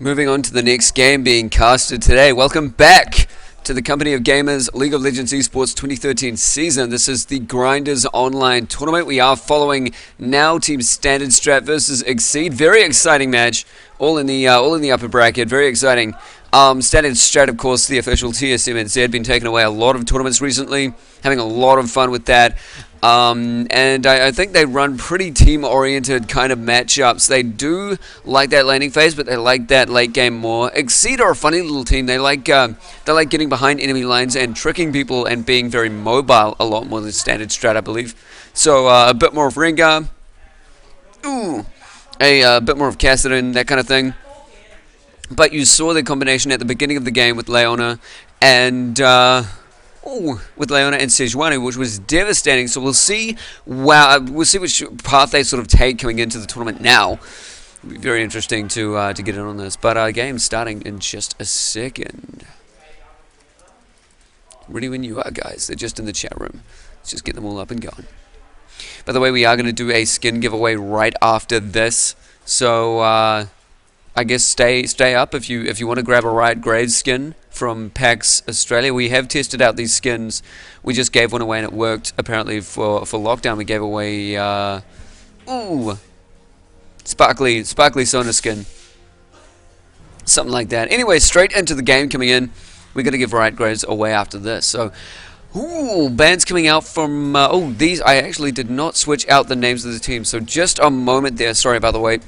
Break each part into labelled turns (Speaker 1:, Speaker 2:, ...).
Speaker 1: Moving on to the next game being casted today. Welcome back to the Company of Gamers League of Legends Esports 2013 season. This is the Grinders Online Tournament. We are following now Team Standard Strat versus Exceed. Very exciting match. All in the upper bracket. Very exciting. Standard Strat, of course, the official TSMNZ, been taking away a lot of tournaments recently. Having a lot of fun with that. And I think they run pretty team-oriented kind of matchups. They do like that laning phase, but they like that late game more. Exceed are a funny little team. They like getting behind enemy lines and tricking people and being very mobile a lot more than Standard Strat, I believe. So a bit more of Rengar, a bit more of Kassadin, that kind of thing. But you saw the combination at the beginning of the game with Leona and Sejuani, which was devastating. So we'll see. We'll see which path they sort of take coming into the tournament now. It'll be very interesting to get in on this. But game starting in just a second. Ready when you are, guys. They're just in the chat room. Let's just get them all up and going. By the way, we are going to do a skin giveaway right after this. So I guess stay up if you want to grab a Riot Grade skin from PAX Australia. We have tested out these skins. We just gave one away and it worked. Apparently for lockdown we gave away sparkly Sona skin, something like that. Anyway, straight into the game coming in. We're gonna give Riot Grades away after this. So bands coming out from these. I actually did not switch out the names of the teams, so just a moment there. Sorry about the wait.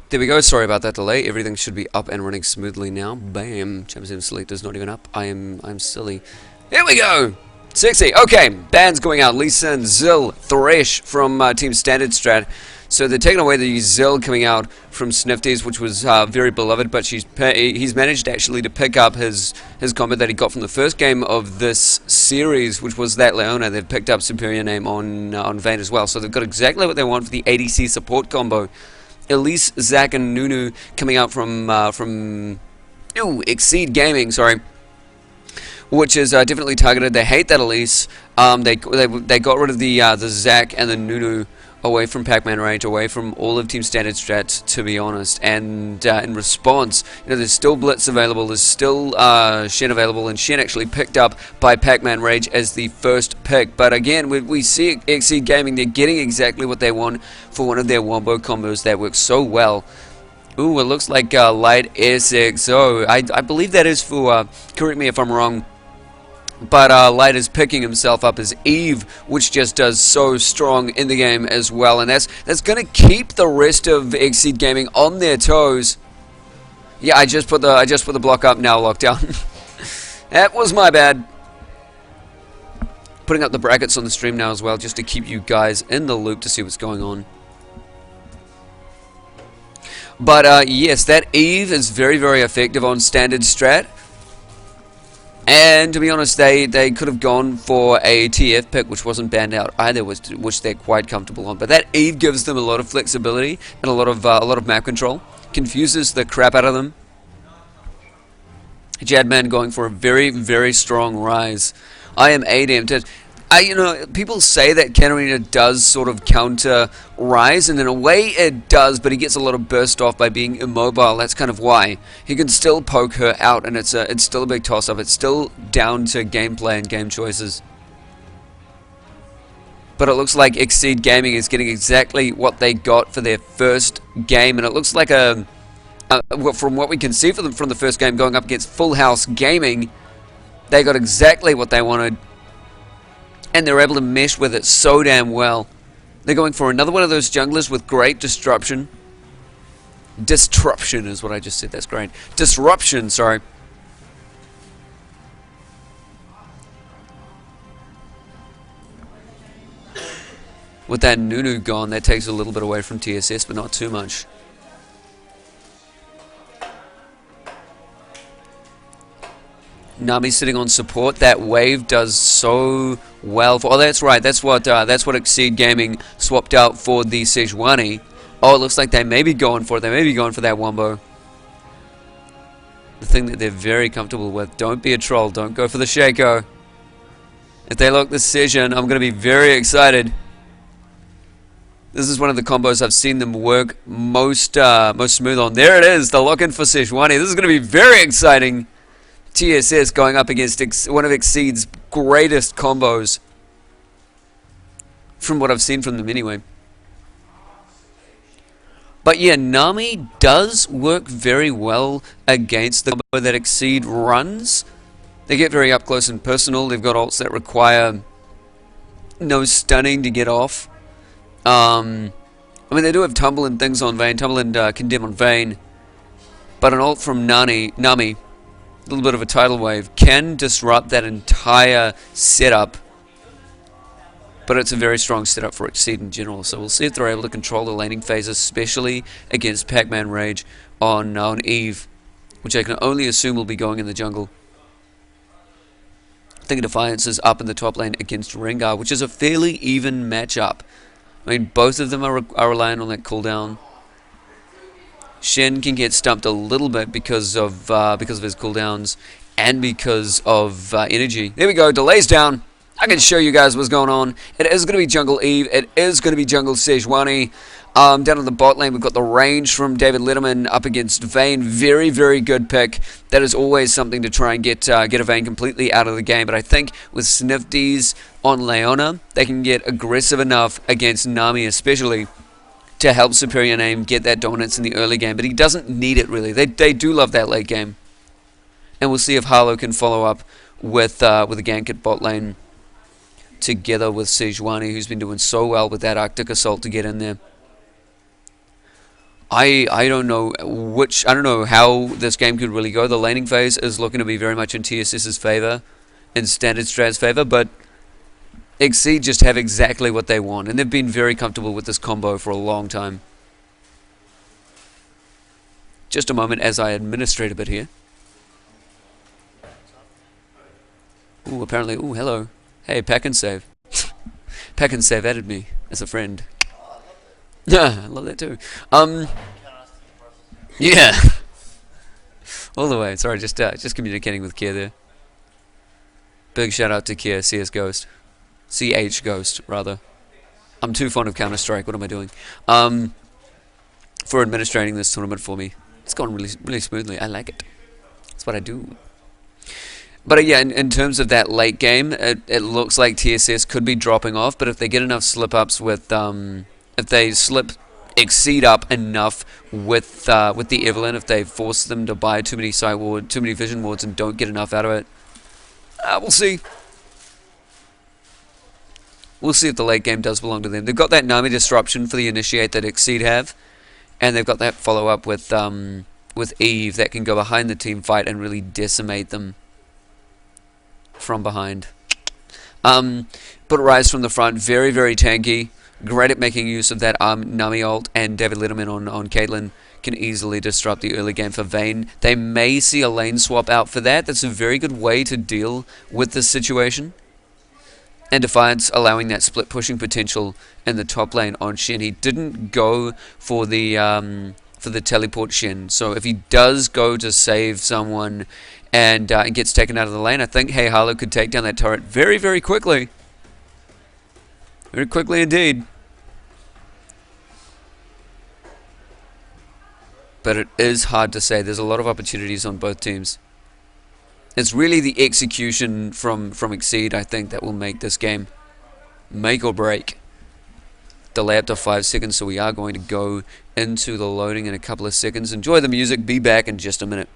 Speaker 1: There we go. Sorry about that delay. Everything should be up and running smoothly now. Bam. Champions Select is not even up. I'm silly. Here we go. Sexy. Okay. Bands going out. Lee Sin, Zill, Thresh from Team Standard Strat. So they're taking away the Zill coming out from Snifties, which was very beloved, but he's managed actually to pick up his combat that he got from the first game of this series, which was that Leona. They've picked up superior name on Vayne as well. So they've got exactly what they want for the ADC support combo. Elise, Zac, and Nunu coming out from Exceed Gaming, sorry, which is definitely targeted. They hate that Elise. They got rid of the Zac and the Nunu away from Pac-Man range, away from all of Team Standard Strat, to be honest. And in response, there's still Blitz available, there's still Shen available, and Shen actually picked up by Pac-Man Rage as the first pick. But again, we see Exceed Gaming, they're getting exactly what they want for one of their wombo combos that works so well. Ooh, it looks like Light SXO. I believe that is for, correct me if I'm wrong, but Light is picking himself up as Eve, which just does so strong in the game as well, and that's going to keep the rest of Exceed Gaming on their toes. Yeah, I just put the block up now, lockdown. That was my bad. Putting up the brackets on the stream now as well, just to keep you guys in the loop to see what's going on. But yes, that Eve is very, very effective on Standard Strat. And to be honest, they could have gone for a TF pick, which wasn't banned out either, which they're quite comfortable on. But that Eve gives them a lot of flexibility and a lot of map control. Confuses the crap out of them. Jadman going for a very, very strong rise. I am ADM. You know, people say that Katarina does sort of counter Rise, and in a way it does, but he gets a lot of burst off by being immobile. That's kind of why. He can still poke her out, and it's still a big toss-up. It's still down to gameplay and game choices. But it looks like Exceed Gaming is getting exactly what they got for their first game, and it looks like from what we can see from the first game going up against Full House Gaming, they got exactly what they wanted. And they're able to mesh with it so damn well. They're going for another one of those junglers with great disruption. Disruption is what I just said. That's great. Disruption, sorry. With that Nunu gone, that takes a little bit away from TSS, but not too much. Nami sitting on support. That wave does so well. Oh, that's right. That's what Exceed Gaming swapped out for the Sejuani. Oh, it looks like they may be going for it. They may be going for that Wombo. The thing that they're very comfortable with. Don't be a troll. Don't go for the Shaco. If they lock the Sejun, I'm going to be very excited. This is one of the combos I've seen them work most smooth on. There it is. The lock-in for Sejuani. This is going to be very exciting. TSS going up against one of Exceed's greatest combos, from what I've seen from them anyway. But yeah, Nami does work very well against the combo that Exceed runs. They get very up close and personal. They've got ults that require no stunning to get off. I mean, they do have Tumble and things on Vayne, Tumble and Condemn on Vayne, but an ult from Nami, a little bit of a tidal wave, can disrupt that entire setup. But it's a very strong setup for Exceed in general, so we'll see if they're able to control the laning phase, especially against Pac-Man Rage on Eve, which I can only assume will be going in the jungle. I think Defiance is up in the top lane against Rengar, which is a fairly even matchup. I mean, both of them are relying on that cooldown. Shen can get stumped a little bit because of his cooldowns and because of energy. There we go, delays down. I can show you guys what's going on. It is going to be jungle Eve. It is going to be jungle Sejuani. Down on the bot lane, we've got the range from David Letterman up against Vayne. Very, very good pick. That is always something to try and get a Vayne completely out of the game. But I think with Snifties on Leona, they can get aggressive enough against Nami especially to help Superior Name get that dominance in the early game. But he doesn't need it, really. They do love that late game. And we'll see if Harlow can follow up with a gank at bot lane together with Sejuani, who's been doing so well with that Arctic Assault to get in there. I don't know how this game could really go. The laning phase is looking to be very much in TSS's favor, in Standard Strat's favor, but Exceed just have exactly what they want, and they've been very comfortable with this combo for a long time. Just a moment as I administrate a bit here. Ooh, apparently, ooh, hello. Hey, Pack and Save. Pack and Save added me as a friend. Yeah, I love that too. Yeah. All the way. Sorry, just communicating with Kia there. Big shout out to Kia, CS Ghost. CH Ghost, rather. I'm too fond of Counter-Strike. What am I doing? For administrating this tournament for me. It's gone really, really smoothly. I like it. That's what I do. But yeah, in terms of that late game, it looks like TSS could be dropping off. But if they get enough slip-ups with... if they slip Exceed up enough with the Evelyn, if they force them to buy too many sight ward, too many vision wards, and don't get enough out of it, we'll see. We'll see if the late game does belong to them. They've got that Nami disruption for the initiate that Exceed have, and they've got that follow up with Eve that can go behind the team fight and really decimate them from behind. But Rise from the front, very, very tanky. Great at making use of that Nami ult, and David Letterman on Caitlyn can easily disrupt the early game for Vayne. They may see a lane swap out for that. That's a very good way to deal with this situation. And Defiance allowing that split pushing potential in the top lane on Shen. He didn't go for the teleport Shen. So if he does go to save someone and gets taken out of the lane. I think Hey Harlow could take down that turret very, very quickly. Very quickly indeed. But it is hard to say. There's a lot of opportunities on both teams. It's really the execution from Exceed, I think, that will make this game make or break. Delay up to 5 seconds, so we are going to go into the loading in a couple of seconds. Enjoy the music. Be back in just a minute.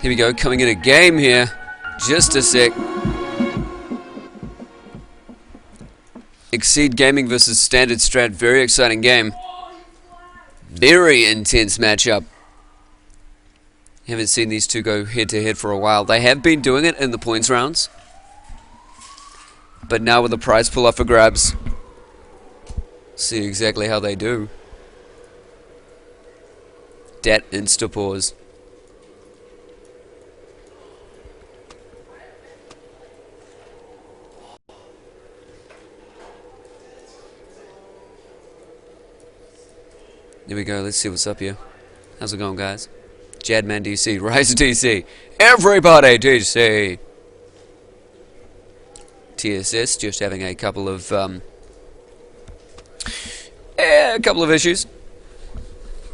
Speaker 1: Here we go, coming in a game here. Just a sec. Exceed Gaming versus Standard Strat. Very exciting game. Very intense matchup. Haven't seen these two go head to head for a while. They have been doing it in the points rounds, but now with the prize pull up for grabs, see exactly how they do. Dat insta pause. There we go, let's see what's up here. How's it going, guys? Jadman DC, Rise DC, everybody DC! TSS just having a couple of issues.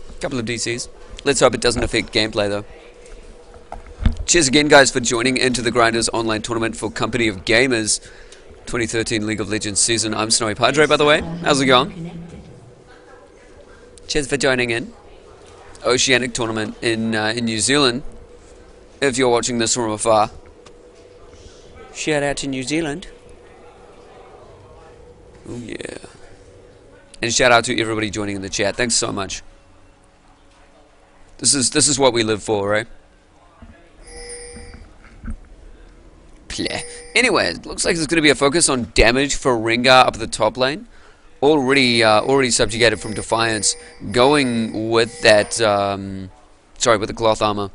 Speaker 1: A couple of DCs. Let's hope it doesn't affect gameplay though. Cheers again, guys, for joining into the Grinders online tournament for Company of Gamers 2013 League of Legends season. I'm Snowy Padre, by the way. How's it going? Cheers for joining in. Oceanic tournament in New Zealand. If you're watching this from afar, shout out to New Zealand. Oh yeah. And shout out to everybody joining in the chat. Thanks so much. This is what we live for, right? Pleh. Anyway, it looks like there's going to be a focus on damage for Rengar up the top lane. Already subjugated from Defiance, going with that, with the cloth armor.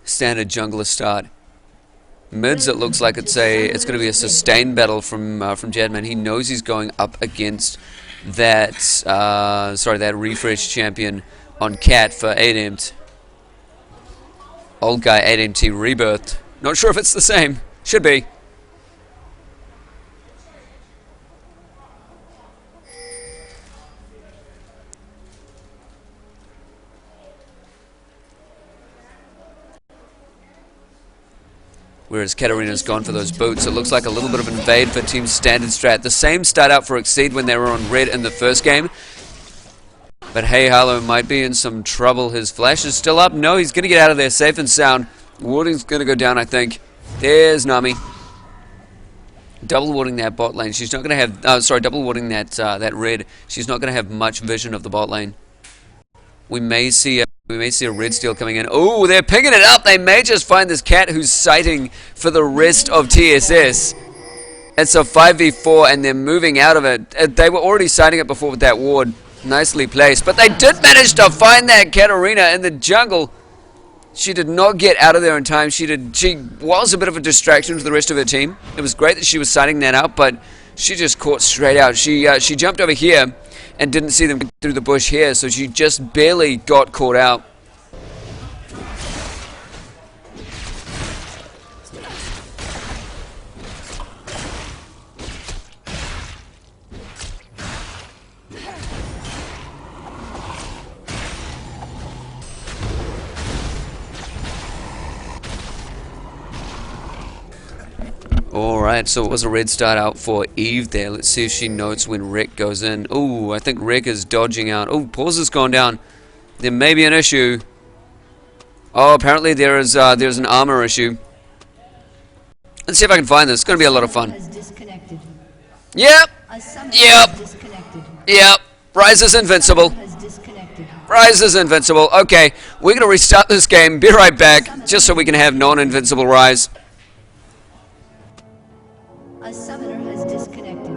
Speaker 1: Standard jungler start. Mids, it looks like it's going to be a sustained battle from Jadman. He knows he's going up against that, that refresh champion on Cat for 8M. Old guy 8MT rebirth. Not sure if it's the same. Should be. Whereas Katarina's gone for those boots. It looks like a little bit of an invade for Team Standard Strat. The same start out for Exceed when they were on red in the first game. But Hey Harlow might be in some trouble. His flash is still up. No, he's going to get out of there safe and sound. Warding's going to go down, I think. There's Nami. Double warding that bot lane. She's not going to have... sorry, double warding that red. She's not going to have much vision of the bot lane. We may see a red steal coming in. Oh, they're picking it up. They may just find this cat who's sighting for the rest of TSS. It's a 5v4 and they're moving out of it. They were already sighting it before with that ward. Nicely placed. But they did manage to find that Katarina in the jungle. She did not get out of there in time. She was a bit of a distraction to the rest of her team. It was great that she was sighting that out, but she just caught straight out. She jumped over here and didn't see them through the bush here, so she just barely got caught out. Alright, so it was a red start out for Eve there. Let's see if she notes when Rick goes in. Oh, I think Rick is dodging out. Oh, pause has gone down. There may be an issue. Oh, apparently there's an armor issue. Let's see if I can find this. It's going to be a lot of fun. Yep. Yep. Ryze is invincible. Ryze is invincible. Okay, we're going to restart this game. Be right back, just so we can have non-invincible Ryze.
Speaker 2: A summoner has disconnected.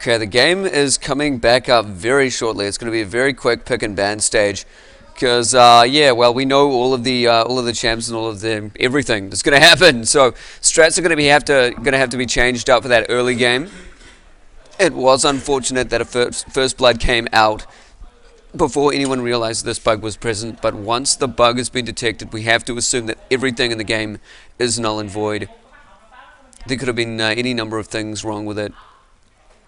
Speaker 1: Okay, the game is coming back up very shortly. It's going to be a very quick pick and ban stage, because yeah, well, we know all of the champs and all of the everything that's going to happen. So strats are going to have to be changed out for that early game. It was unfortunate that a first blood came out before anyone realized this bug was present, but once the bug has been detected, we have to assume that everything in the game is null and void. There could have been any number of things wrong with it.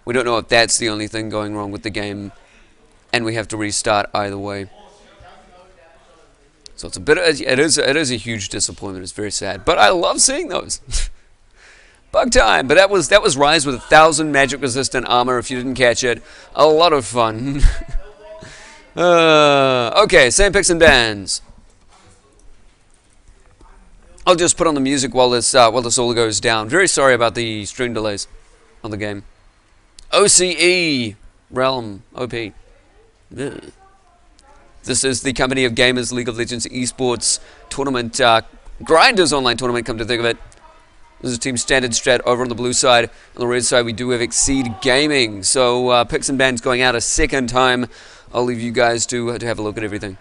Speaker 1: We don't know if that's the only thing going wrong with the game, and we have to restart either way. So it's a bit. It is a huge disappointment. It's very sad, but I love seeing those. Bug time. But that was Rise with 1,000 magic resistant armor. If you didn't catch it, a lot of fun. Okay, same picks and bans. I'll just put on the music while this all goes down. Very sorry about the stream delays on the game. OCE Realm OP. Ugh. This is the company of gamers, League of Legends esports tournament, grinders online tournament. Come to think of it, this is Team Standard Strat over on the blue side. On the red side, we do have Exceed Gaming. So picks and bans going out a second time. I'll leave you guys to have a look at everything.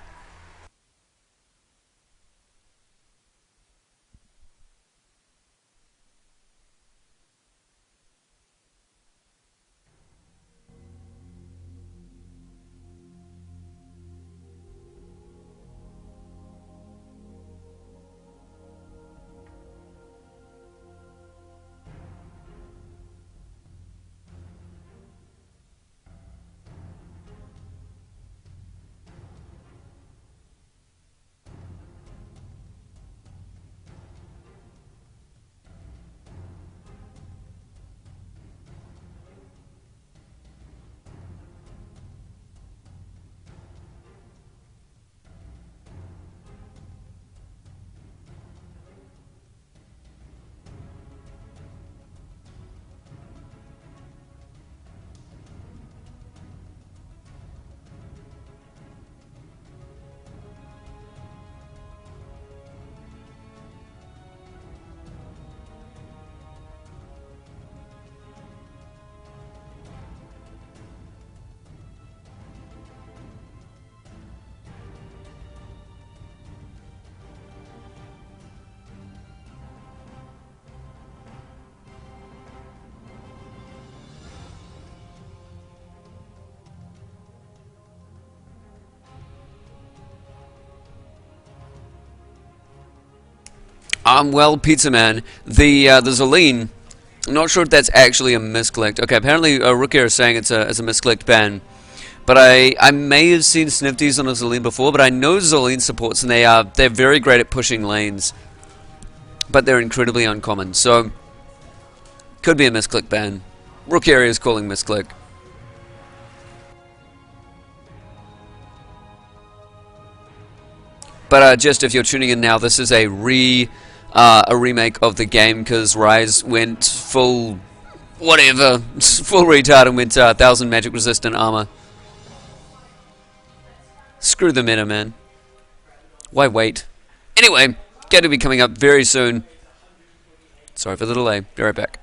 Speaker 1: Well, Pizza Man, the Zerline, I'm not sure if that's actually a misclicked. Okay, apparently Rookie is saying it's a misclicked ban. But I may have seen Snifties on a Zerline before, but I know Zerline supports, and they're very great at pushing lanes. But they're incredibly uncommon, so could be a misclick ban. Rookie is calling misclick. But just if you're tuning in now, this is a remake of the game, because Rise went full whatever, full retard, and went 1,000 magic resistant armor. Screw the meta, man. Why wait? Anyway, going to be coming up very soon. Sorry for the delay. Be right back.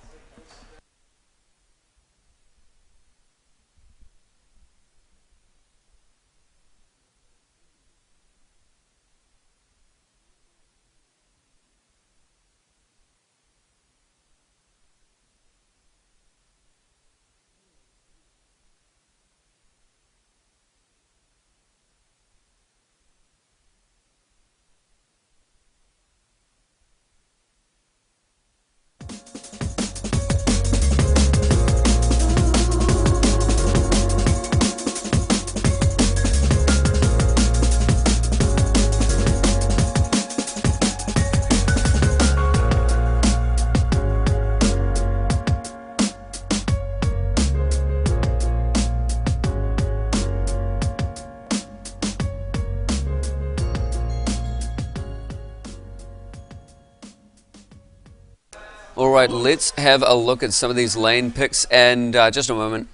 Speaker 1: Alright, let's have a look at some of these lane picks, and just a moment.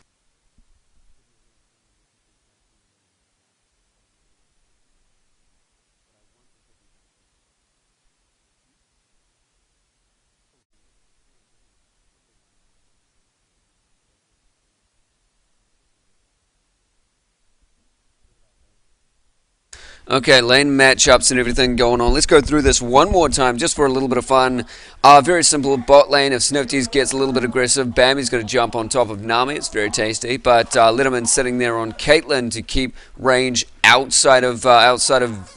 Speaker 1: Okay, lane matchups and everything going on. Let's go through this one more time just for a little bit of fun. Very simple. Bot lane, if Snifties gets a little bit aggressive, bam, he's going to jump on top of Nami. It's very tasty. But Litterman sitting there on Caitlyn to keep range outside of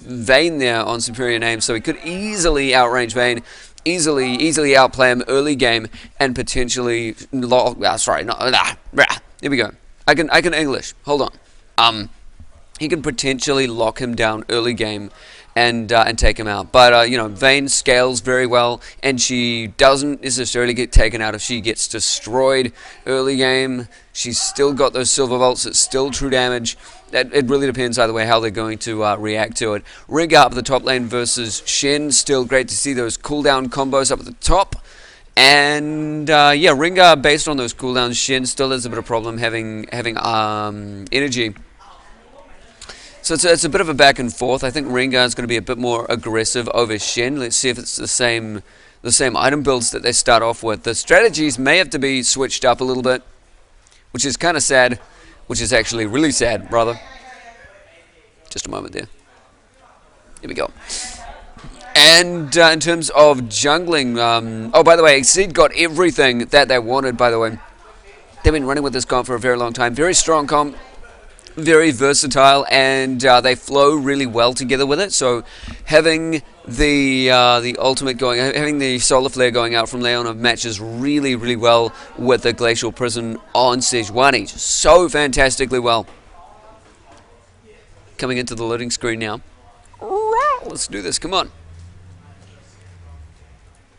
Speaker 1: Vayne there on superior name. So he could easily outrange Vayne, easily outplay him early game, and potentially... Here we go. I can English. Hold on. He can potentially lock him down early game and take him out. But, you know, Vayne scales very well, and she doesn't necessarily get taken out if she gets destroyed early game. She's still got those silver vaults. It's still true damage. It really depends either way how they're going to react to it. Ringa up the top lane versus Shen. Still great to see those cooldown combos up at the top. And, yeah, Ringa, based on those cooldowns, Shen still has a bit of problem having energy. So it's a bit of a back and forth. I think Rengar is going to be a bit more aggressive over Shen. Let's see if it's the same item builds that they start off with. The strategies may have to be switched up a little bit, which is kind of sad, which is actually really sad, rather. Just a moment there. Here we go. And in terms of jungling, oh, by the way, Exceed got everything that they wanted, by the way. They've been running with this comp for a very long time. Very strong comp. Very versatile, and they flow really well together with it. So having the ultimate going, having the solar flare going out from Leona matches really, really well with the glacial prison on Sejuani. So fantastically well. Coming into the loading screen now. Let's do this. Come on.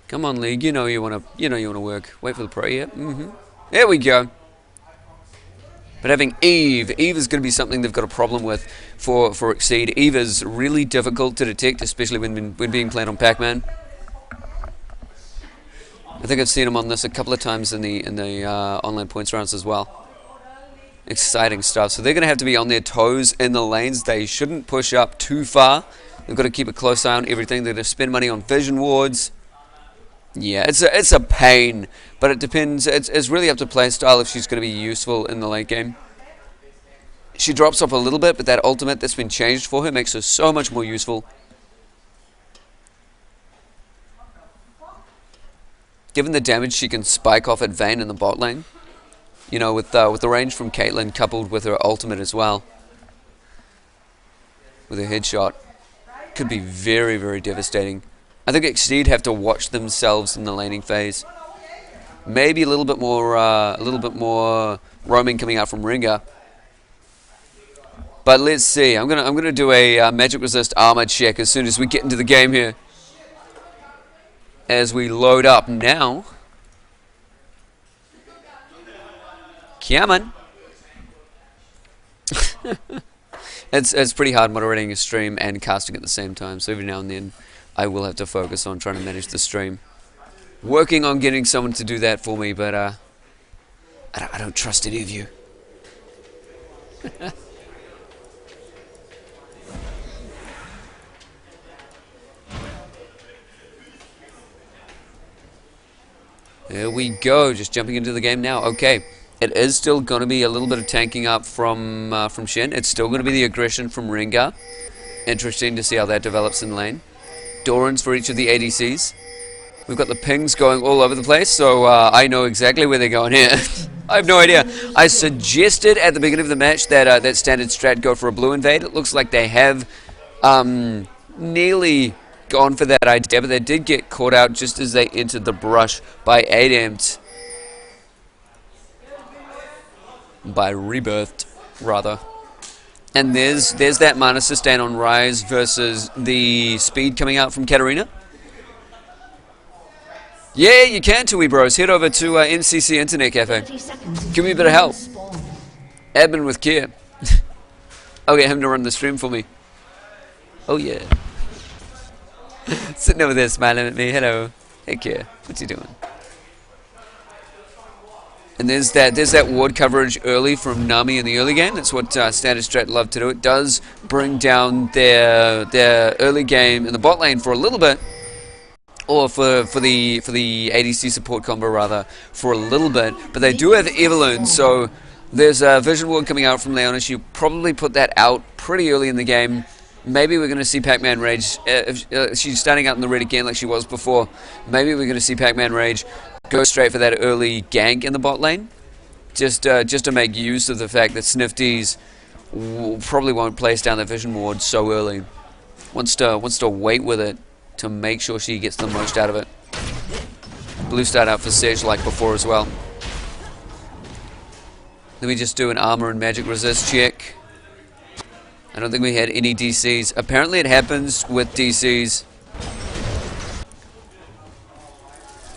Speaker 1: Come on, League. You know you wanna work. Wait for the pro. Yeah. There we go. But having Eve is going to be something they've got a problem with for Exceed. Eve is really difficult to detect, especially when being played on Pac-Man. I think I've seen him on this a couple of times in the online points rounds as well. Exciting stuff. So they're going to have to be on their toes in the lanes. They shouldn't push up too far. They've got to keep a close eye on everything. They're going to spend money on vision wards. Yeah, it's a pain, but it depends. It's really up to playstyle if she's going to be useful in the late game. She drops off a little bit, but that ultimate that's been changed for her makes her so much more useful. Given the damage she can spike off at Vayne in the bot lane, you know, with the range from Caitlyn coupled with her ultimate as well, with her headshot, could be very, very devastating. I think Exceed have to watch themselves in the laning phase. Maybe a little bit more roaming coming out from Ringa. But let's see. I'm gonna do a magic resist armor check as soon as we get into the game here. As we load up now. Come on. It's pretty hard moderating a stream and casting at the same time. So every now and then I will have to focus on trying to manage the stream. Working on getting someone to do that for me, but I don't trust any of you. There we go, just jumping into the game now. Okay, it is still going to be a little bit of tanking up from Shen. It's still going to be the aggression from Rengar. Interesting to see how that develops in lane. Dorans for each of the ADCs. We've got the pings going all over the place, so I know exactly where they're going here. I have no idea. I suggested at the beginning of the match that that standard strat go for a blue invade. It looks like they have nearly gone for that idea, but they did get caught out just as they entered the brush by Ademt. By Rebirthed, rather. And there's that mana sustain on Rise versus the speed coming out from Katarina. Yeah, you can too, bros. Head over to NCC Internet Cafe. Give me a bit of help. Admin with care. I'll get him to run the stream for me. Oh yeah. Sitting over there smiling at me. Hello. Hey Care. What's he doing? And there's that ward coverage early from Nami in the early game. That's what standard strat love to do. It does bring down their early game in the bot lane for a little bit, or for the ADC support combo rather for a little bit. But they do have Evelyn, so there's a vision ward coming out from Leona. She probably put that out pretty early in the game. Maybe we're going to see Pac-Man Rage, if she's standing out in the red again like she was before, maybe we're going to see Pac-Man Rage go straight for that early gank in the bot lane. Just to make use of the fact that Snifties probably won't place down the vision ward so early. Wants to wait with it to make sure she gets the most out of it. Blue start out for Sedge like before as well. Let me just do an armor and magic resist check. I don't think we had any DCs. Apparently it happens with DCs.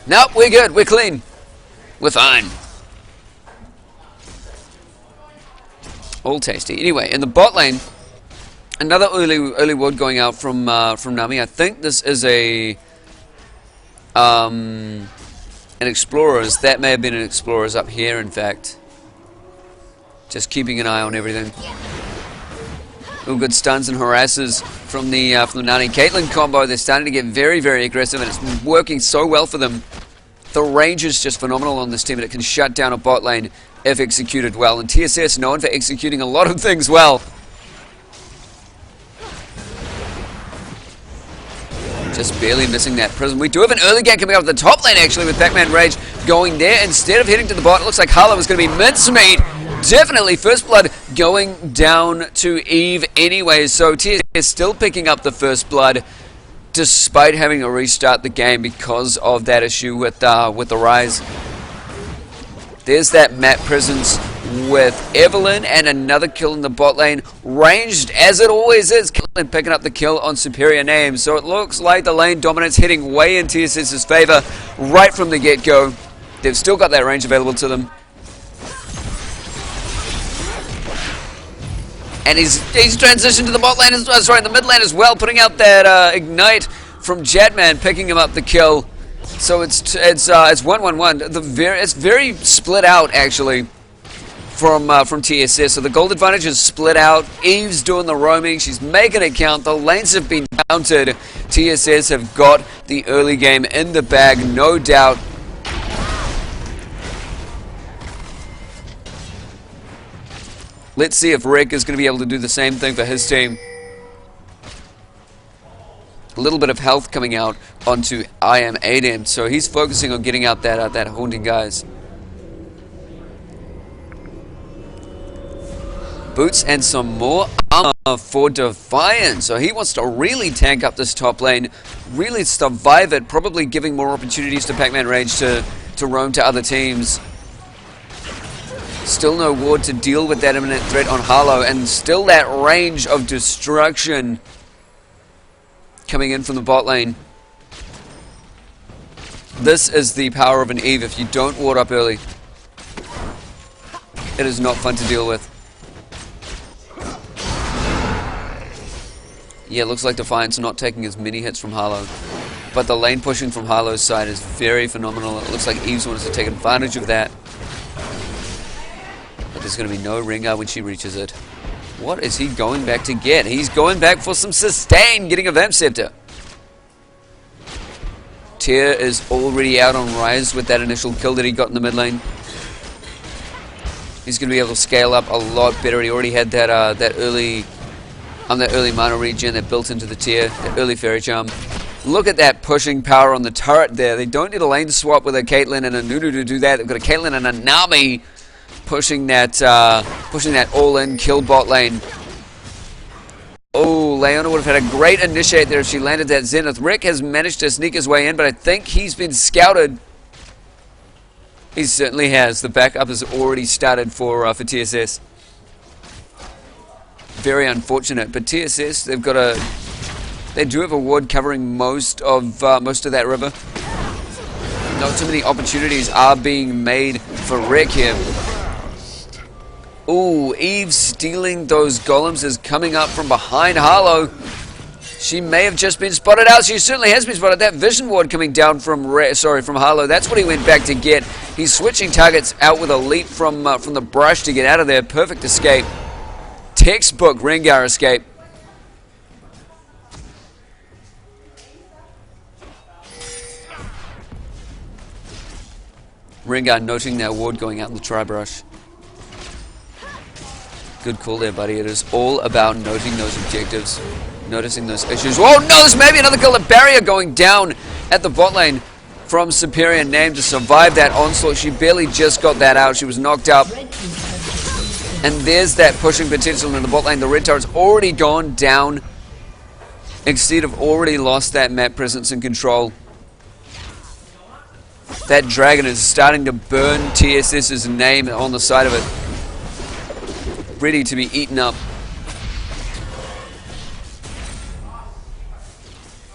Speaker 1: Nope, we're good. We're clean. We're fine. All tasty. Anyway, in the bot lane, another early ward going out from Nami. I think this is an Explorer's. That may have been an Explorer's up here, in fact. Just keeping an eye on everything. All good stuns and harasses from the Nani Caitlyn combo. They're starting to get very, very aggressive, and it's working so well for them. The range is just phenomenal on this team, and it can shut down a bot lane if executed well. And TSS known for executing a lot of things well. Just barely missing that prism. We do have an early game coming up at the top lane, actually, with Pac-Man Rage going there. Instead of heading to the bot, it looks like Harlow is going to be mincemeat. Definitely first blood going down to Eve anyway. So TSS still picking up the first blood despite having to restart the game because of that issue with the Rise. There's that map presence with Evelyn and another kill in the bot lane. Ranged as it always is. Caitlyn picking up the kill on superior names. So it looks like the lane dominance heading way in TSS's favor right from the get-go. They've still got that range available to them. And he's transitioned to the bot lane, sorry, the mid lane as well, putting out that ignite from Jetman, picking him up the kill. So it's 1-1-1. It's very split out actually from TSS. So the gold advantage is split out. Eve's doing the roaming. She's making it count. The lanes have been counted. TSS have got the early game in the bag, no doubt. Let's see if Rick is going to be able to do the same thing for his team. A little bit of health coming out onto I Am Aiden, so he's focusing on getting out that haunting guys. Boots and some more armor for Defiant, so he wants to really tank up this top lane, really survive it, probably giving more opportunities to Pac-Man Rage to roam to other teams. Still no ward to deal with that imminent threat on Harlow, and still that range of destruction coming in from the bot lane. This is the power of an Eve. If you don't ward up early, it is not fun to deal with. Yeah, looks like Defiant's not taking as many hits from Harlow, but the lane pushing from Harlow's side is very phenomenal. It looks like Eve's wants to take advantage of that. There's going to be no ringer when she reaches it. What is he going back to get? He's going back for some sustain, getting a Vamp Scepter. Tyr is already out on Rise with that initial kill that he got in the mid lane. He's going to be able to scale up a lot better. He already had that early mana regen that built into the Tyr, that early Fairy Charm. Look at that pushing power on the turret there. They don't need a lane swap with a Caitlyn and a Nunu to do that. They've got a Caitlyn and a Nami pushing that all-in kill bot lane. Oh, Leona would have had a great initiate there if she landed that Zenith. Rick has managed to sneak his way in, but I think he's been scouted. He certainly has. The backup has already started for TSS. Very unfortunate, but TSS they do have a ward covering most of that river. Not too many opportunities are being made for Rick here. Ooh, Eve stealing those golems is coming up from behind Harlow. She may have just been spotted out. She certainly has been spotted. That vision ward coming down from Harlow. That's what he went back to get. He's switching targets out with a leap from the brush to get out of there. Perfect escape. Textbook Rengar escape. Rengar noting that ward going out in the tri-brush. Good call there, buddy. It is all about noting those objectives. Noticing those issues. Oh no, this may be another kill. The barrier going down at the bot lane from Superior Name to survive that onslaught. She barely just got that out. She was knocked out. And there's that pushing potential in the bot lane. The red turret's already gone down. Exceed have already lost that map presence and control. That dragon is starting to burn TSS's name on the side of it. Ready to be eaten up.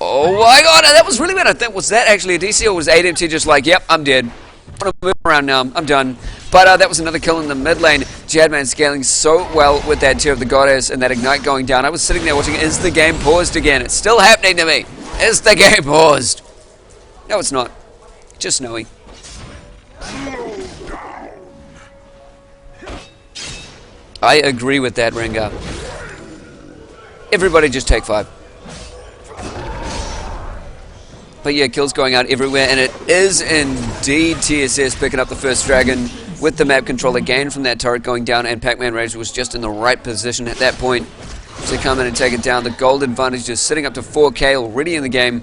Speaker 1: Oh my god, that was really bad. I think, was that actually a DC or was ADMT just like, yep, I'm dead. I'm gonna move around now, I'm done. But that was another kill in the mid lane. Jadman scaling so well with that Tear of the Goddess and that Ignite going down. I was sitting there watching, is the game paused again? It's still happening to me. Is the game paused? No, it's not. Just snowy. I agree with that, Rengar. Everybody just take 5. But yeah, kills going out everywhere, and it is indeed TSS picking up the first dragon with the map control again from that turret going down, and Pac-Man Rage was just in the right position at that point to come in and take it down. The gold advantage is sitting up to 4k already in the game.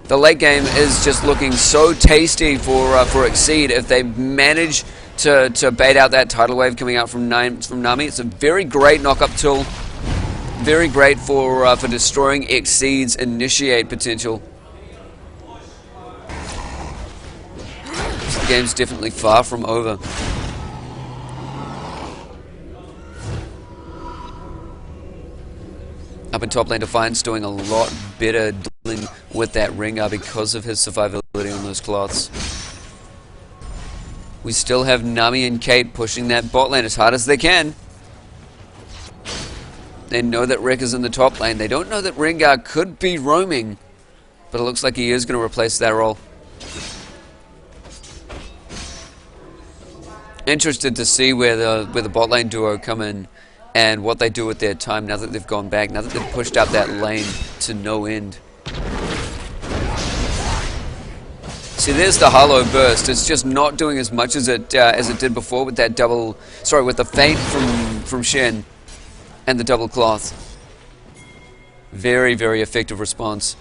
Speaker 1: The late game is just looking so tasty for Exceed if they manage to bait out that tidal wave coming out from Nami. It's a very great knock-up tool. Very great for destroying Exceed's initiate potential. The game's definitely far from over. Up in top lane, Defiance doing a lot better dealing with that Rengar because of his survivability on those cloths. We still have Nami and Kate pushing that bot lane as hard as they can. They know that Rek is in the top lane. They don't know that Rengar could be roaming, but it looks like he is going to replace that role. Interested to see where the bot lane duo come in and what they do with their time now that they've gone back, now that they've pushed out that lane to no end. See, there's the Hollow Burst. It's just not doing as much as it did before with that with the feint from Shen. And the double cloth. Very, very effective response.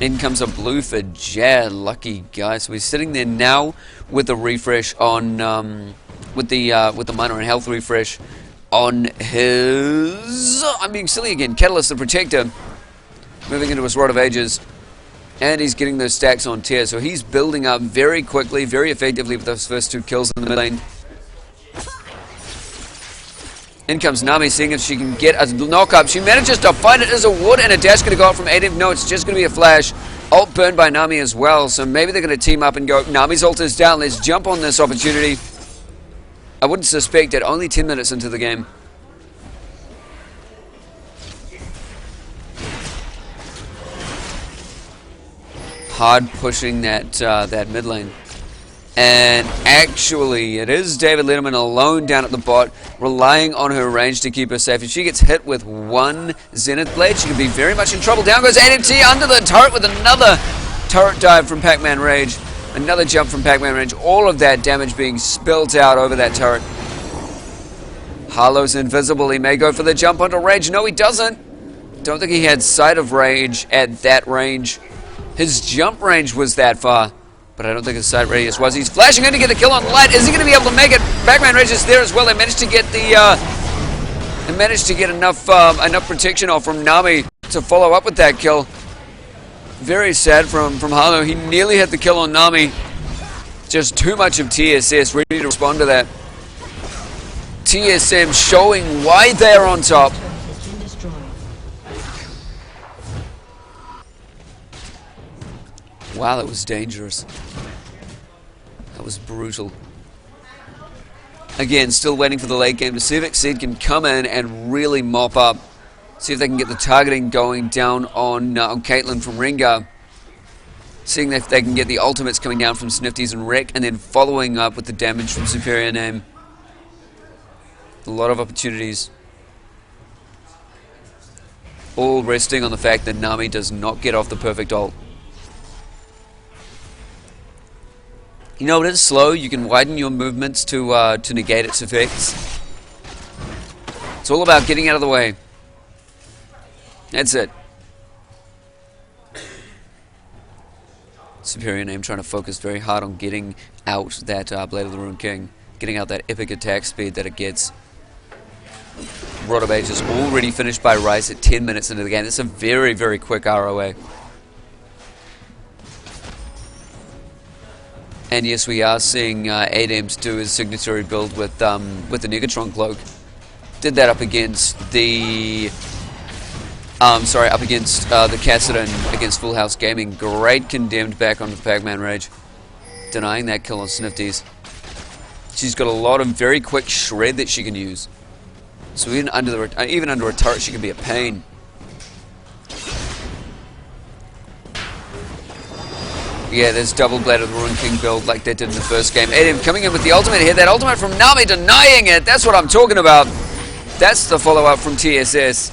Speaker 1: In comes a blue for Jad. Lucky guy. So he's sitting there now with the refresh on with the minor and health refresh on his. I'm being silly again. Catalyst the Protector. Moving into his Rod of Ages. And he's getting those stacks on tier. So he's building up very quickly, very effectively with those first 2 kills in the mid lane. In comes Nami, seeing if she can get a knock-up. She manages to find it as a wood, and a dash going to go out from Aiden. No, it's just going to be a flash. Ult burned by Nami as well, so maybe they're going to team up and go, Nami's ult is down, let's jump on this opportunity. I wouldn't suspect it, only 10 minutes into the game. Hard pushing that mid lane. And actually, it is David Letterman alone down at the bot, relying on her range to keep her safe. If she gets hit with one Zenith Blade, she could be very much in trouble. Down goes ADMT under the turret with another turret dive from Pac-Man Rage. Another jump from Pac-Man Rage. All of that damage being spilt out over that turret. Harlow's invisible. He may go for the jump onto Rage. No, he doesn't. Don't think he had sight of Rage at that range. His jump range was that far. But I don't think his sight radius was. He's flashing in to get the kill on the light. Is he going to be able to make it? Pac-Man Rage is there as well. They managed to get enough protection off from Nami to follow up with that kill. Very sad from Harlow. He nearly had the kill on Nami. Just too much of TSS ready to respond to that. TSM showing why they're on top. Wow, that was dangerous. That was brutal. Again, still waiting for the late game to see if Exceed can come in and really mop up. See if they can get the targeting going down on Caitlyn from Rengar. Seeing if they can get the ultimates coming down from Snifties and Rek, and then following up with the damage from Superior Name. A lot of opportunities. All resting on the fact that Nami does not get off the perfect ult. You know, it is slow. You can widen your movements to negate its effects. It's all about getting out of the way. That's it. Superior Name trying to focus very hard on getting out that Blade of the Ruined King. Getting out that epic attack speed that it gets. Rod of Ages already finished by Rice at 10 minutes into the game. That's a very, very quick ROA. And yes, we are seeing Adams do his signature build with the Negatron Cloak. Did that up against the... up against the Cassidon against Full House Gaming. Great condemned back onto the Pac-Man Rage. Denying that kill on Snifties. She's got a lot of very quick shred that she can use. So even under a turret, she can be a pain. Yeah, there's double Blade of the Ruined King build like they did in the first game. Adam coming in with the ultimate here. That ultimate from Nami denying it. That's what I'm talking about. That's the follow-up from TSS.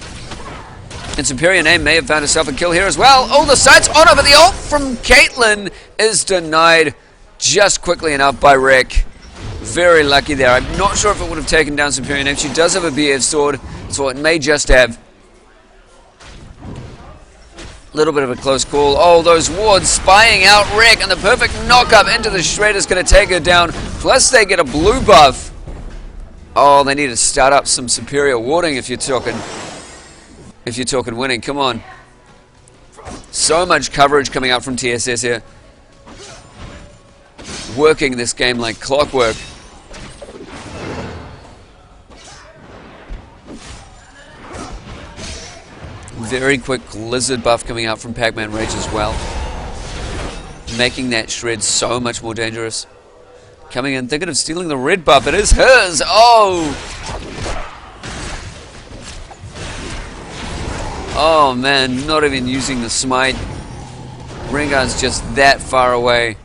Speaker 1: And Superior Name may have found herself a kill here as well. Oh, the sight's on her, but the ult from Caitlyn is denied just quickly enough by Rick. Very lucky there. I'm not sure if it would have taken down Superior Name. She does have a BF sword, so it may just have. A little bit of a close call. Oh, those wards spying out Rick, and the perfect knock-up into the shred is going to take her down. Plus, they get a blue buff. Oh, they need to start up some superior warding if you're talking winning. Come on. So much coverage coming out from TSS here. Working this game like clockwork. Very quick lizard buff coming out from Pac-Man Rage as well. Making that shred so much more dangerous. Coming in thinking of stealing the red buff. It is hers. Oh! Oh man, not even using the smite. Rengar's just that far away.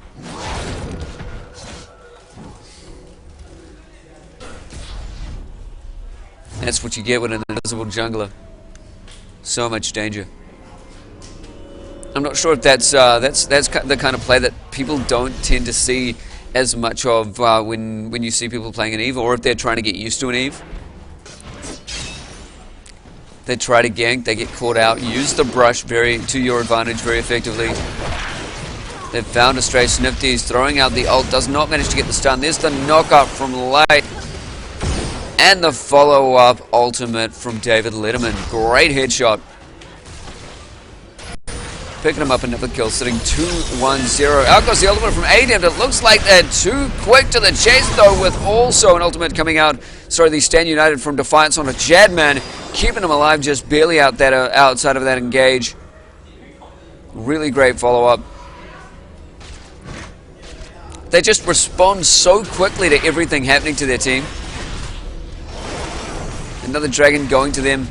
Speaker 1: That's what you get with an invisible jungler. So much danger. I'm not sure if that's the kind of play that people don't tend to see as much of when you see people playing an Eve, or if they're trying to get used to an Eve. They try to gank, they get caught out. Use the brush to your advantage very effectively. They've found a stray Snifties, throwing out the ult, does not manage to get the stun. There's the knock-up from Light. And the follow-up ultimate from David Letterman. Great headshot. Picking him up another kill, sitting 2-1-0. Out goes the ultimate from Adam. It looks like they're too quick to the chase, though, with also an ultimate coming out. Sorry, the Stand United from Defiance on a Jadman. Keeping him alive just barely outside of that engage. Really great follow-up. They just respond so quickly to everything happening to their team. Another dragon going to them.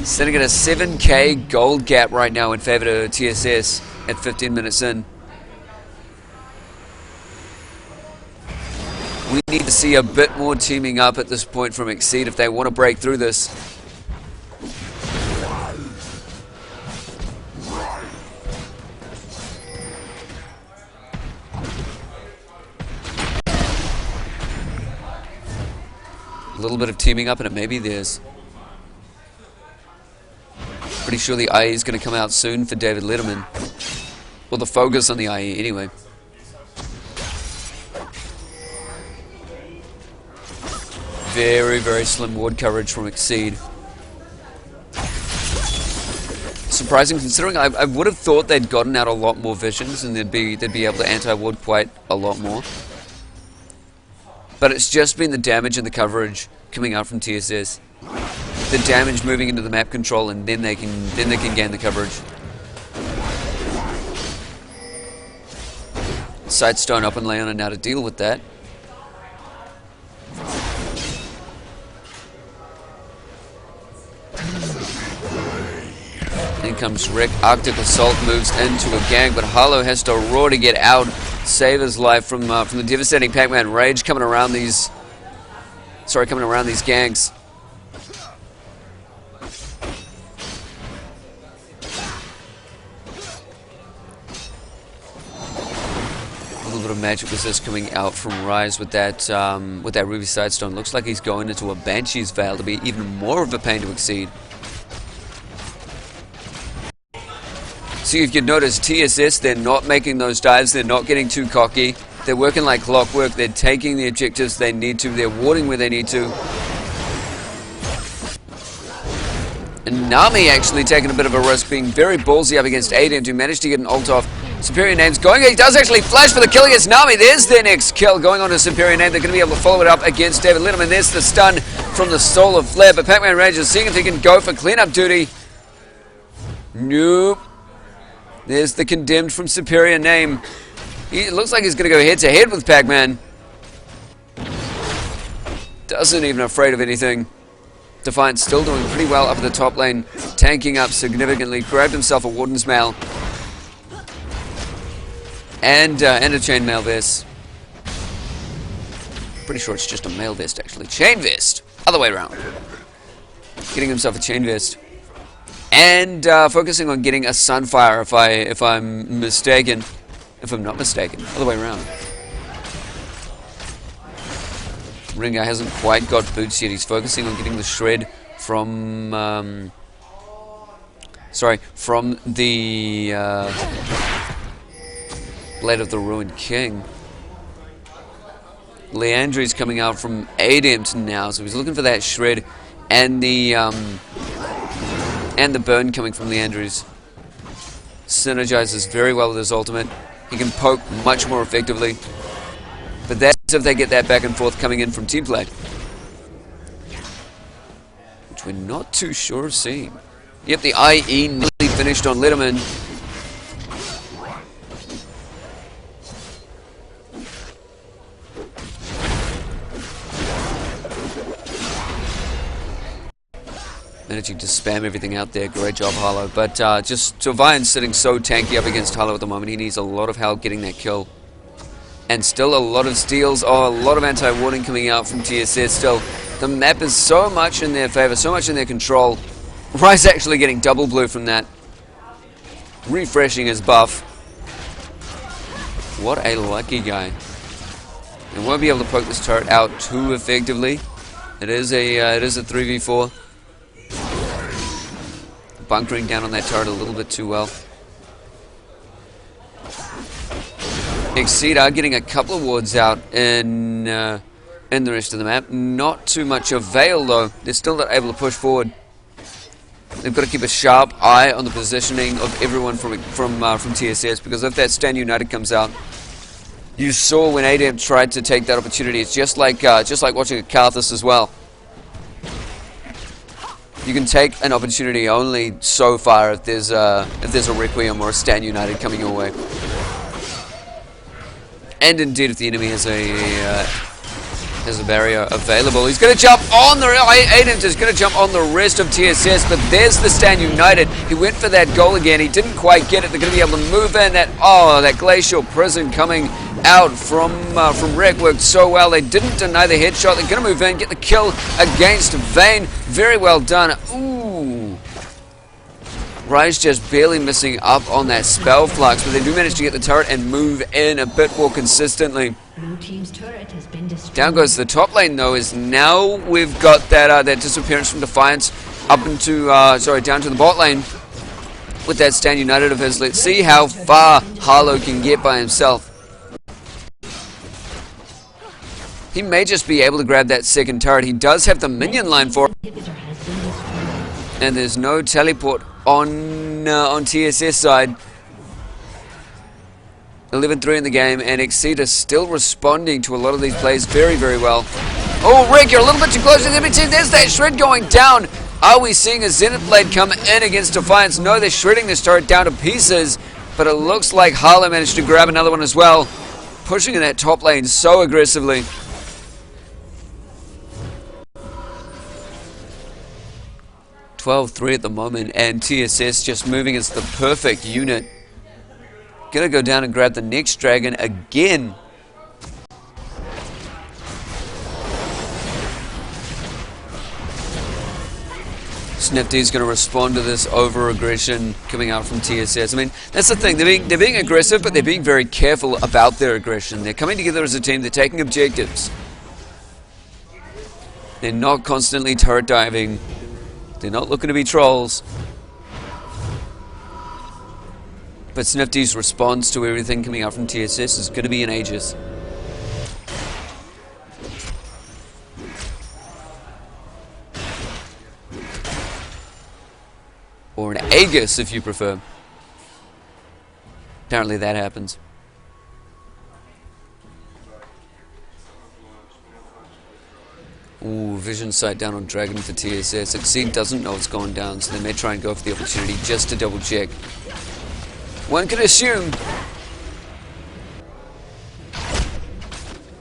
Speaker 1: Sitting at a 7k gold gap right now in favor of TSS at 15 minutes in. We need to see a bit more teaming up at this point from Exceed if they want to break through this. A little bit of teaming up and it may be theirs. Pretty sure the IE is going to come out soon for David Letterman. Or the focus on the IE anyway. Very, very slim ward coverage from Exceed. Surprising considering I would have thought they'd gotten out a lot more visions and they'd be able to anti-ward quite a lot more. But it's just been the damage and the coverage coming out from TSS. The damage moving into the map control, and then they can gain the coverage. Sightstone up and Leona now to deal with that. In comes Rick. Arctic Assault moves into a gang, but Harlow has to roar to get out, save his life from the devastating Pac-Man Rage coming around these gangs. little bit of magic resist coming out from Rise with that Ruby Sidestone. Looks like he's going into a Banshee's Veil to be even more of a pain to exceed. So if you'd notice, TSS, they're not making those dives, they're not getting too cocky. They're working like clockwork, they're taking the objectives they need to, they're warding where they need to. And Nami actually taking a bit of a risk, being very ballsy up against Aiden, who managed to get an ult off. Superior Name's going, he does actually flash for the kill against Nami. There's their next kill going on to Superior Name. They're going to be able to follow it up against David Letterman. There's the stun from the Soul of Flare, but Pac-Man Rangers seeing if he can go for cleanup duty. Nope. There's the condemned from Superior Name. It looks like he's going to go head-to-head with Pac-Man. Doesn't even afraid of anything. Defiant still doing pretty well up at the top lane, tanking up significantly, grabbed himself a Warden's Mail. And a Chainmail Vest. Pretty sure it's just a Mail Vest, actually. Chain Vest! Other way around. Getting himself a Chain Vest. And focusing on getting a Sunfire, if I'm mistaken. If I'm not mistaken. Other way around. Ringer hasn't quite got boots yet. He's focusing on getting the shred from from the Blade of the Ruined King. Leandri's coming out from Ademt now, so he's looking for that shred and the burn coming from Leandri's. Synergizes very well with his ultimate. He can poke much more effectively. But that's if they get that back and forth coming in from team play. Which we're not too sure of seeing. Yep, the IE nearly finished on Letterman. Managing to spam everything out there. Great job, Harlow. But just Sylvian's sitting so tanky up against Harlow at the moment. He needs a lot of help getting that kill. And still a lot of steals, a lot of anti-warding coming out from TSS still. The map is so much in their favor, so much in their control. Rice actually getting double blue from that. Refreshing his buff. What a lucky guy. And won't be able to poke this turret out too effectively. It is a 3v4. Bunkering down on that turret a little bit too well. Exceed are getting a couple of wards out in the rest of the map. Not too much avail though. They're still not able to push forward. They've got to keep a sharp eye on the positioning of everyone from TSS, because if that Stand United comes out, you saw when ADM tried to take that opportunity. It's just like watching a Karthus as well. You can take an opportunity only so far if there's a Requiem or a Stand United coming your way. And indeed, if the enemy has a barrier available, he's going to jump on the... Aiden is going to jump on the rest of TSS, but there's the Stand United. He went for that goal again. He didn't quite get it. They're going to be able to move in. That Glacial Prison coming out from Rec worked so well. They didn't deny the headshot. They're going to move in, get the kill against Vayne. Very well done. Ooh. Rise just barely missing up on that spell flux, but they do manage to get the turret and move in a bit more consistently.
Speaker 2: Blue team's turret has been destroyed.
Speaker 1: Down goes the top lane though, is now we've got that disappearance from Defiance up into down to the bot lane with that Stand United of his. Let's see how far Harlow can get by himself. He may just be able to grab that second turret. He does have the minion line for it. And there's no teleport on TSS side. 11-3 in the game, and Exceed is still responding to a lot of these plays very, very well. Oh, Rick, you're a little bit too close to the enemy team. There's that shred going down. Are we seeing a Zenith Blade come in against Defiance? No, they're shredding this turret down to pieces, but it looks like Harlow managed to grab another one as well. Pushing in that top lane so aggressively. 12-3 at the moment, and TSS just moving as the perfect unit. Gonna go down and grab the next dragon again. Snifty's going to respond to this over-aggression coming out from TSS. I mean, that's the thing. They're being aggressive, but they're being very careful about their aggression. They're coming together as a team. They're taking objectives. They're not constantly turret diving. They're not looking to be trolls. But Snifty's response to everything coming out from TSS is going to be an Aegis. Or an Aegis, if you prefer. Apparently that happens. Ooh, vision sight down on Dragon for TSS. Exceed doesn't know what's going down, so they may try and go for the opportunity just to double check. One could assume.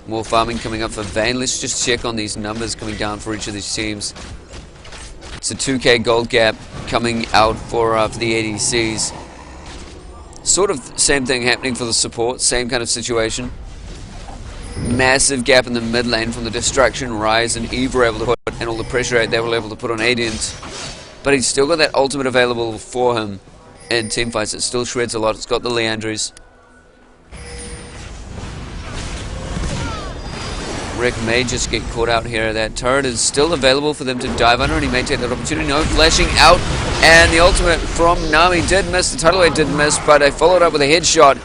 Speaker 1: More farming coming up for Vayne. Let's just check on these numbers coming down for each of these teams. It's a 2k gold gap coming out for the ADCs. Sort of same thing happening for the support, same kind of situation. Massive gap in the mid lane from the Destruction, Rise, and Eve were able to put, and all the pressure they were able to put on Adient. But he's still got that ultimate available for him in teamfights. It still shreds a lot. It's got the Leandries. Rick may just get caught out here. That turret is still available for them to dive under, and he may take that opportunity. No, flashing out, and the ultimate from Nami did miss. The tidal wave did miss, but I followed up with a headshot.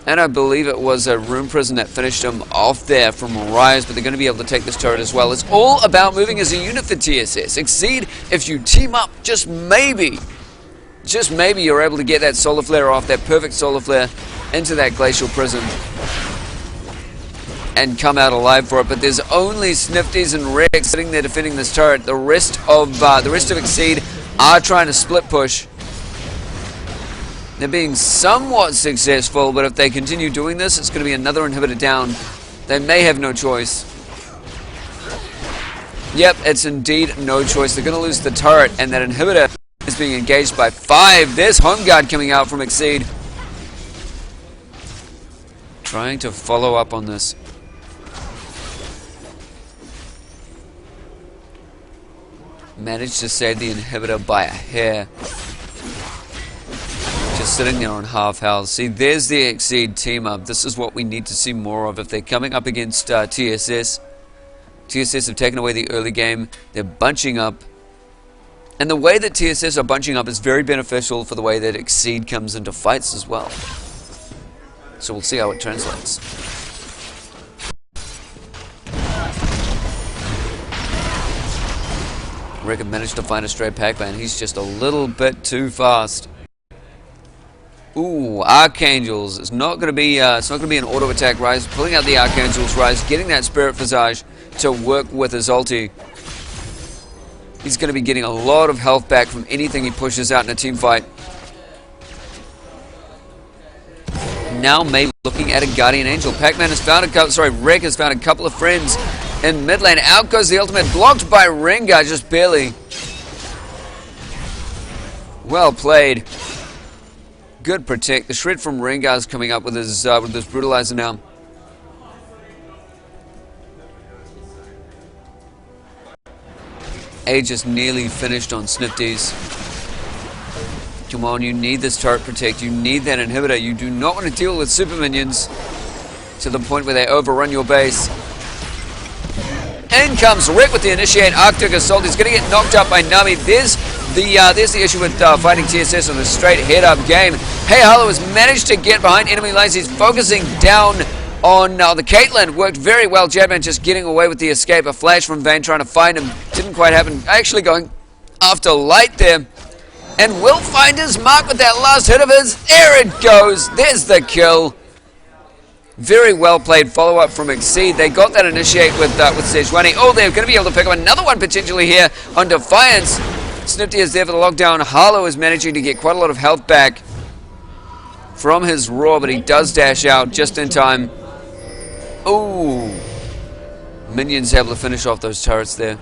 Speaker 1: And I believe it was a Rune Prison that finished him off there from Rise, but they're going to be able to take this turret as well. It's all about moving as a unit for TSS. Exceed, if you team up, just maybe you're able to get that solar flare off, that perfect solar flare into that glacial prison and come out alive for it. But there's only Snifties and Rex sitting there defending this turret. The rest of Exceed are trying to split push. They're being somewhat successful, but if they continue doing this, it's going to be another inhibitor down. They may have no choice. Yep, it's indeed no choice. They're going to lose the turret, and that inhibitor is being engaged by 5. There's Home Guard coming out from Exceed. Trying to follow up on this. Managed to save the inhibitor by a hair. Just sitting there on half health. See, there's the Exceed team up. This is what we need to see more of if they're coming up against TSS. TSS have taken away the early game. They're bunching up. And the way that TSS are bunching up is very beneficial for the way that Exceed comes into fights as well. So we'll see how it translates. Rick managed to find a stray Pac-Man. He's just a little bit too fast. Ooh, Archangels. It's not going to be an auto attack Rise. Pulling out the Archangels Rise, getting that Spirit Visage to work with his ulti. He's going to be getting a lot of health back from anything he pushes out in a team fight. Now May looking at a Guardian Angel. Pac-Man has found Rick has found a couple of friends in mid lane. Out goes the ultimate, blocked by Rengar just barely. Well played. Good protect. The shred from Rengar is coming up with his brutalizer now. Aegis nearly finished on Snifties. Come on, you need this turret protect. You need that inhibitor. You do not want to deal with super minions to the point where they overrun your base. In comes Rick with the initiate Arctic Assault. He's going to get knocked up by Nami. There's the issue with fighting TSS on a straight head-up game. Hey Harlow has managed to get behind enemy lines. He's focusing down on the Caitlyn. Worked very well. Jadman just getting away with the escape. A flash from Vayne trying to find him. Didn't quite happen. Actually going after Light there. And will find his mark with that last hit of his. There it goes. There's the kill. Very well played follow-up from Exceed. They got that initiate with Sejuani. Oh, they're going to be able to pick up another one potentially here on Defiance. Snifty is there for the lockdown. Harlow is managing to get quite a lot of health back from his roar, but he does dash out just in time. Oh, Minions able to finish off those turrets there.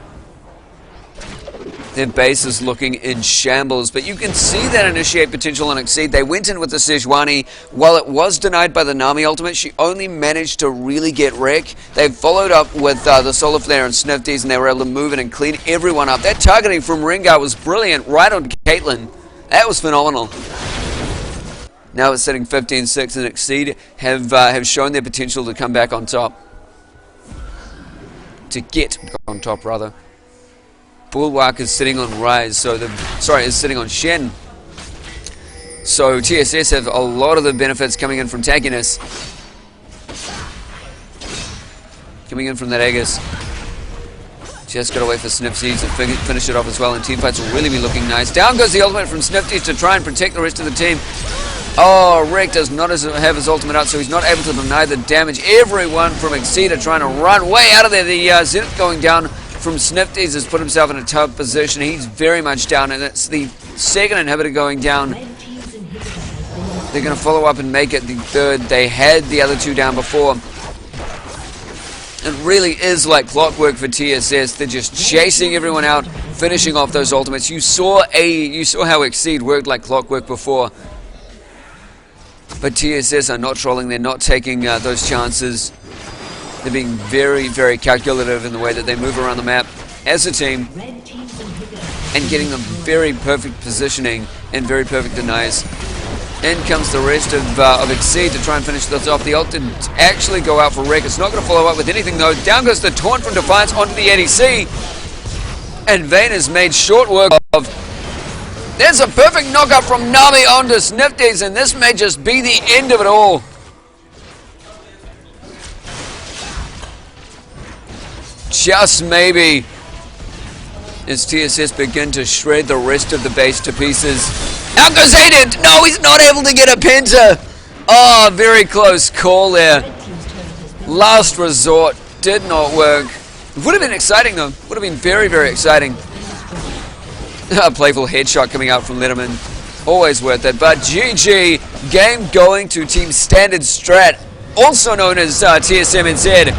Speaker 1: Their base is looking in shambles, but you can see that initiate potential on Exceed. They went in with the Sejuani. While it was denied by the Nami ultimate, she only managed to really get wreck. They followed up with the Solar Flare and Snifties, and they were able to move in and clean everyone up. That targeting from Rengar was brilliant, right on Caitlyn. That was phenomenal. Now it's sitting 15-6, and Exceed have shown their potential to come back on top. To get back on top, rather. Bulwark is sitting on Rise, so is sitting on Shen. So TSS have a lot of the benefits coming in from tankiness. Coming in from that Aegis. Just gotta wait for Snifties to finish it off as well, and teamfights will really be looking nice. Down goes the ultimate from Snifties to try and protect the rest of the team. Oh, Rick does not have his ultimate out, so he's not able to deny the damage. Everyone from Exceed are trying to run way out of there. The Zenith going down from Snifties has put himself in a tough position. He's very much down, and it's the second inhibitor going down. They're going to follow up and make it the third. They had the other two down before. It really is like clockwork for TSS. They're just chasing everyone out, finishing off those ultimates. You saw how Exceed worked like clockwork before. But TSS are not trolling. They're not taking those chances. They're being very, very calculative in the way that they move around the map as a team and getting them very perfect positioning and very perfect denies. In comes the rest of Exceed to try and finish this off. The ult didn't actually go out for Rick. It's not going to follow up with anything though. Down goes the taunt from Defiance onto the ADC. And Vayne has made short work of. There's a perfect knockup from Nami onto Snifties, and this may just be the end of it all. Just maybe, as TSS begin to shred the rest of the base to pieces. Out goes Aiden! No, he's not able to get a penta! Oh, very close call there. Last resort, did not work. Would have been exciting though, would have been very, very exciting. A playful headshot coming out from Letterman, always worth it. But GG, game going to Team Standard Strat, also known as TSMNZ.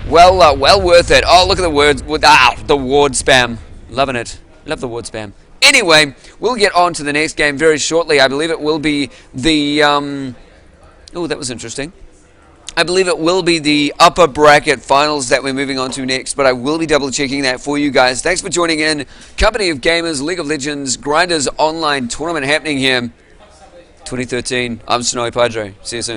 Speaker 1: Well worth it. Oh, look at the words. The ward spam. Loving it. Love the ward spam. Anyway, we'll get on to the next game very shortly. I believe it will be the... Oh, that was interesting. I believe it will be the upper bracket finals that we're moving on to next, but I will be double checking that for you guys. Thanks for joining in. Company of Gamers, League of Legends, Grinders online tournament happening here. 2013. I'm Snowy Padre. See you soon.